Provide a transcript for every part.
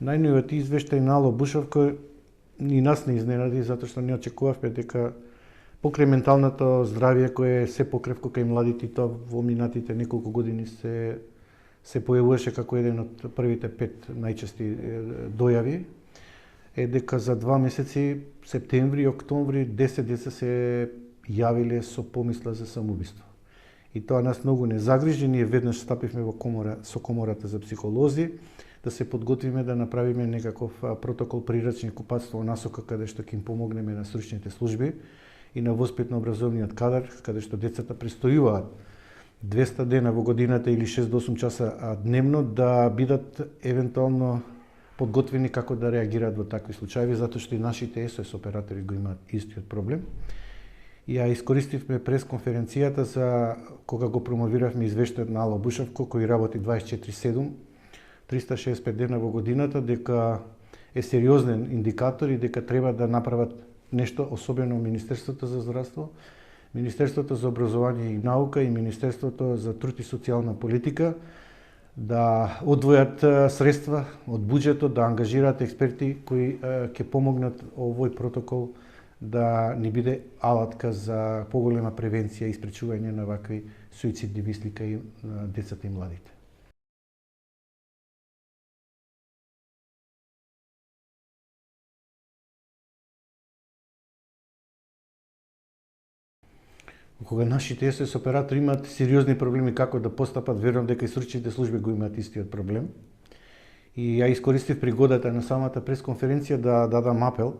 Најновиот извештај на Ало Бушовко и нас не изненади, затоа што не очекувавме дека покрај менталното здравје кое е се покревко кај младите, тоа во минатите неколку години се појавуваше како еден од првите 5 најчести дојави, е дека за 2 месеци, септември и октомври, 10 деца се јавиле со помисла за самоубиство. И тоа нас многу не загрижи, ние веднаш стапивме во комора со комората за психолози, да се подготвиме да направиме некаков протокол прирачник упатство во насока каде што ќе им помогнеме на стручните служби и на воспитно-образовниот кадар, каде што децата престојуваат 200 дена во годината или 6 до 8 часа дневно, да бидат евентуално подготвени како да реагираат во такви случаи, затоа што и нашите СОС оператори го имаат истиот проблем. И ја искористивме пресконференцијата за кога го промовиравме извештајот на Ало Бушовко, кој работи 24/7, 365 дена во годината, дека е сериозен индикатор и дека треба да направат нешто, особено Министерството за здравство, Министерството за образование и наука и Министерството за труд и социјална политика, да одвојат средства од буџетот, да ангажираат експерти кои ќе помогнат овој протокол да ни биде алатка за поголема превенција и спречување на вакви суицидни мисли кај децата и младите. Кога нашите СОС оператори имаат сериозни проблеми како да постапат, верувам дека и стручните служби го имаат истиот проблем. И ја искористив пригодата на самата пресконференција да дадам апел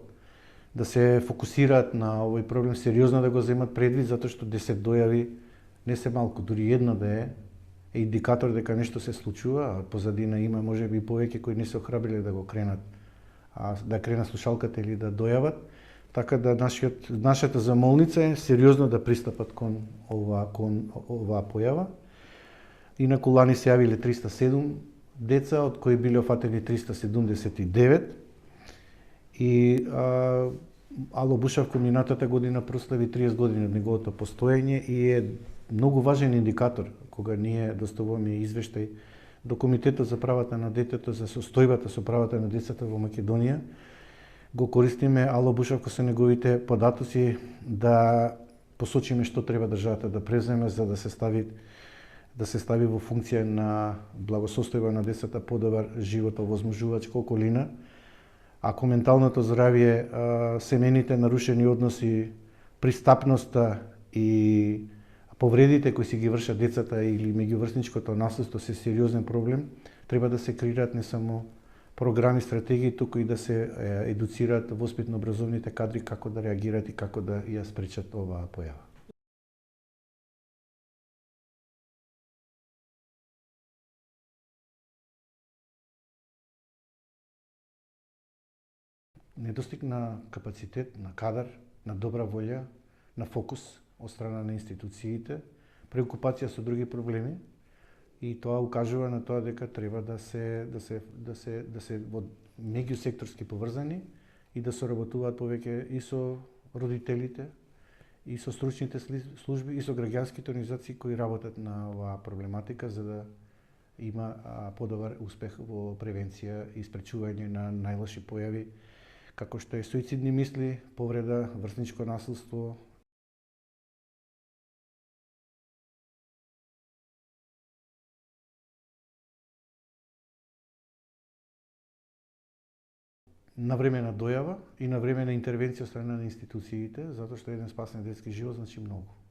да се фокусираат на овој проблем, сериозно да го земат предвид, затоа што 10 дојави не се малку, дури една да е индикатор дека нешто се случува, а позадина има можеби повеќе кои не се охрабриле да го кренат, да кренат слушалката или да дојават. Така да нашата замолница е сериозно да пристапат кон оваа појава. Инаку лани се јавиле 307 деца, од кои биле офатени 379. И Ало Бушовко минатата година прослави 30 години од неговото постоење и е многу важен индикатор кога ние доставуваме извештај до Комитетот за правата на детето за состојбата со правата на децата во Македонија. Го користиме Ало Бушовко со неговите податоци да посочиме што треба државата да преземе за да се стави во функција на благосостојба на децата, подобар живот, овозможувачка околина. Ако менталното здравје, семејните нарушени односи, пристапноста и повредите кои си ги вршат децата или меѓуврсничкото наследство се сериозен проблем, треба да се креираат не само програми, стратегии, туку и да се едуцираат воспитно-образовните кадри како да реагираат и како да ја спречат оваа појава. Недостиг на капацитет, на кадар, на добра волја, на фокус од страна на институциите, преокупација со други проблеми, и тоа укажува на тоа дека треба да се во меѓусекторски поврзани и да соработуваат повеќе и со родителите, и со стручните служби, и со граѓанските организации кои работат на оваа проблематика за да има подобар успех во превенција и спречување на најлоши појави како што е суицидни мисли, повреда, врсничко насилство. На време на дојава и на време на интервенција од страна на институциите, затоа што еден спасен детски живот значи многу.